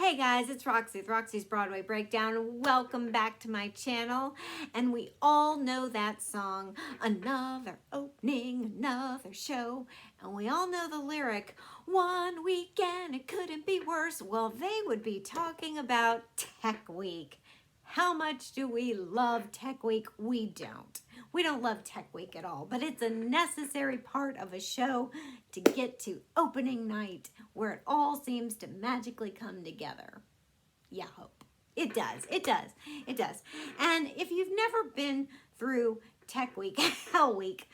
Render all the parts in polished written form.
Hey guys, it's Roxie with Roxie's Broadway Breakdown. Welcome back to my channel. And we all know that song, another opening, another show. And we all know the lyric, one weekend, it couldn't be worse. Well, they would be talking about Tech Week. How much do we love Tech Week? We don't. We don't love Tech Week at all, but it's a necessary part of a show to get to opening night where it all seems to magically come together. Yeah, hope. It does. It does. It does. And if you've never been through Tech Week, Hell Week,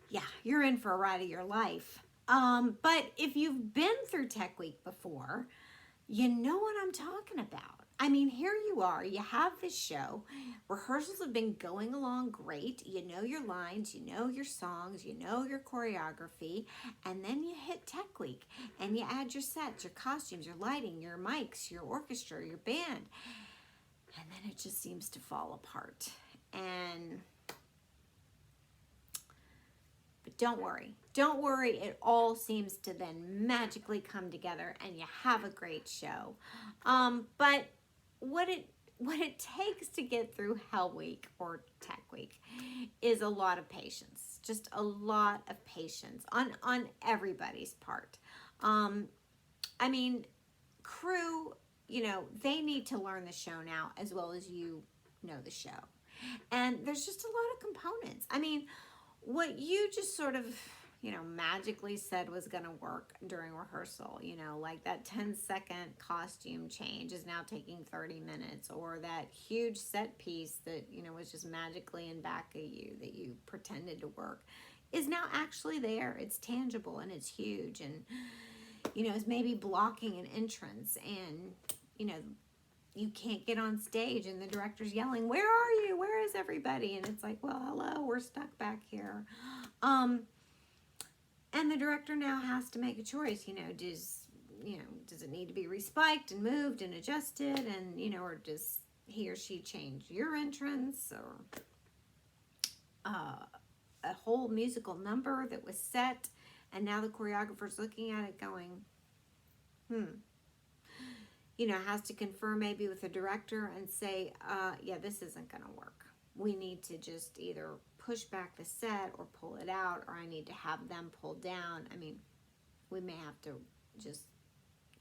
yeah, you're in for a ride of your life. But if you've been through Tech Week before, you know what I'm talking about. I mean, here you are, you have this show, rehearsals have been going along great, you know your lines, you know your songs, you know your choreography, and then you hit Tech Week, and you add your sets, your costumes, your lighting, your mics, your orchestra, your band, and then it just seems to fall apart. But don't worry, it all seems to then magically come together and you have a great show. But what it takes to get through Hell Week or Tech Week is a lot of patience, just a lot of patience on everybody's part. I mean, crew, you know, they need to learn the show now as well as you know the show. And there's just a lot of components. I mean, what you just sort of, you know, magically said was going to work during rehearsal, you know, like that 10-second costume change is now taking 30 minutes, or that huge set piece that, you know, was just magically in back of you that you pretended to work is now actually there. It's tangible and it's huge, and, you know, it's maybe blocking an entrance, and, you know, you can't get on stage and the director's yelling, "Where are you? Where is everybody?" And it's like, well, hello, we're stuck back here. And the director now has to make a choice, you know, does it need to be respiked and moved and adjusted, and, you know, or does he or she change your entrance, or a whole musical number that was set and now the choreographer's looking at it going, you know, has to confer maybe with the director and say, yeah, this isn't going to work. We need to just either push back the set or pull it out, or I need to have them pull down. I mean, we may have to just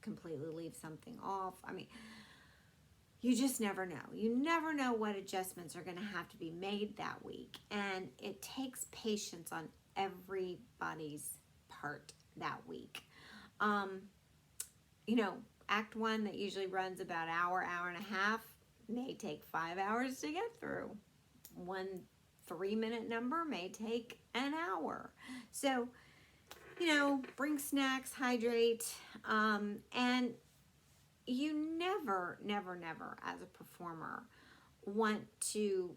completely leave something off. I mean, you just never know. You never know what adjustments are going to have to be made that week. And it takes patience on everybody's part that week. You know, Act 1 that usually runs about an hour, hour and a half, may take 5 hours to get through. One 3-minute number may take an hour. So, you know, bring snacks, hydrate, and you never as a performer want to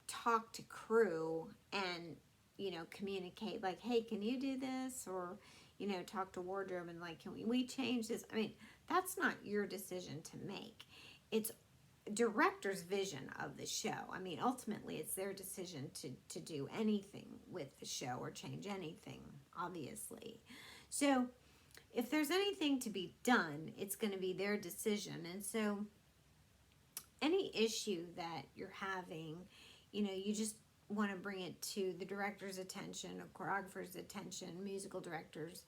talk to crew and, you know, communicate like, hey, can you do this? Or, you know, talk to wardrobe and like, can we change this? I mean, that's not your decision to make. It's director's vision of the show. I mean, ultimately, it's their decision to do anything with the show or change anything, obviously. So if there's anything to be done, it's going to be their decision. And so any issue that you're having, you know, you just want to bring it to the director's attention, or choreographer's attention, musical director's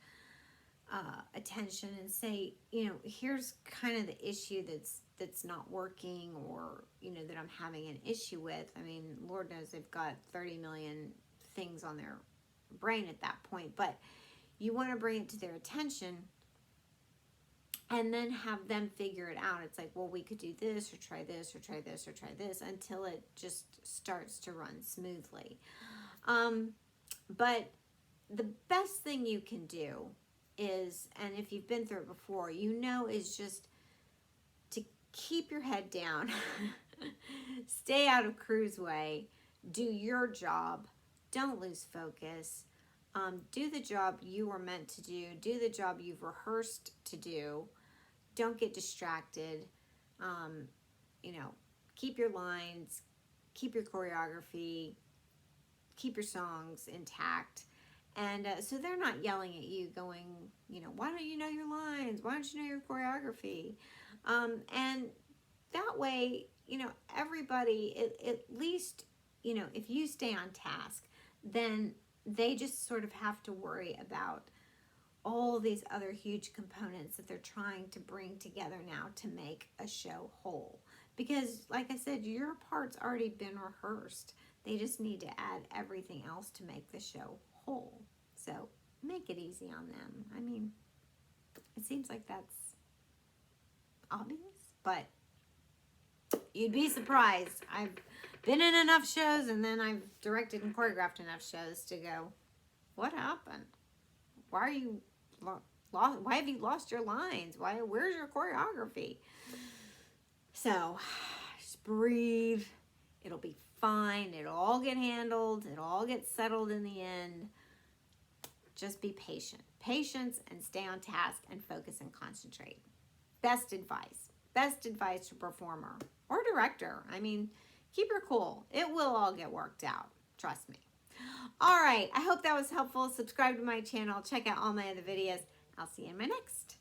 attention, and say, you know, here's kind of the issue that's not working, or, you know, that I'm having an issue with. I mean, Lord knows they've got 30 million things on their brain at that point, but you want to bring it to their attention and then have them figure it out. It's like, well, we could do this, or try this, or try this, or try this, until it just starts to run smoothly. But the best thing you can do is, and if you've been through it before, you know, is just to keep your head down, stay out of crew's way, do your job, don't lose focus, do the job you were meant to do the job you've rehearsed to do, don't get distracted, you know, keep your lines, keep your choreography, keep your songs intact. And so they're not yelling at you going, you know, Why don't you know your lines? Why don't you know your choreography? And that way, you know, everybody, at least, you know, if you stay on task, then they just sort of have to worry about all these other huge components that they're trying to bring together now to make a show whole. Because, like I said, your part's already been rehearsed. They just need to add everything else to make the show whole. So make it easy on them. I mean, it seems like that's obvious, but you'd be surprised. I've been in enough shows, and then I've directed and choreographed enough shows to go, what happened? Why are you lost? Why have you lost your lines? Where's your choreography? So just breathe. It'll be fine. It'll all get handled. It'll all get settled in the end. Just be patient. Patience, and stay on task and focus and concentrate. Best advice. Best advice to performer or director. I mean, keep your cool. It will all get worked out. Trust me. All right. I hope that was helpful. Subscribe to my channel. Check out all my other videos. I'll see you in my next.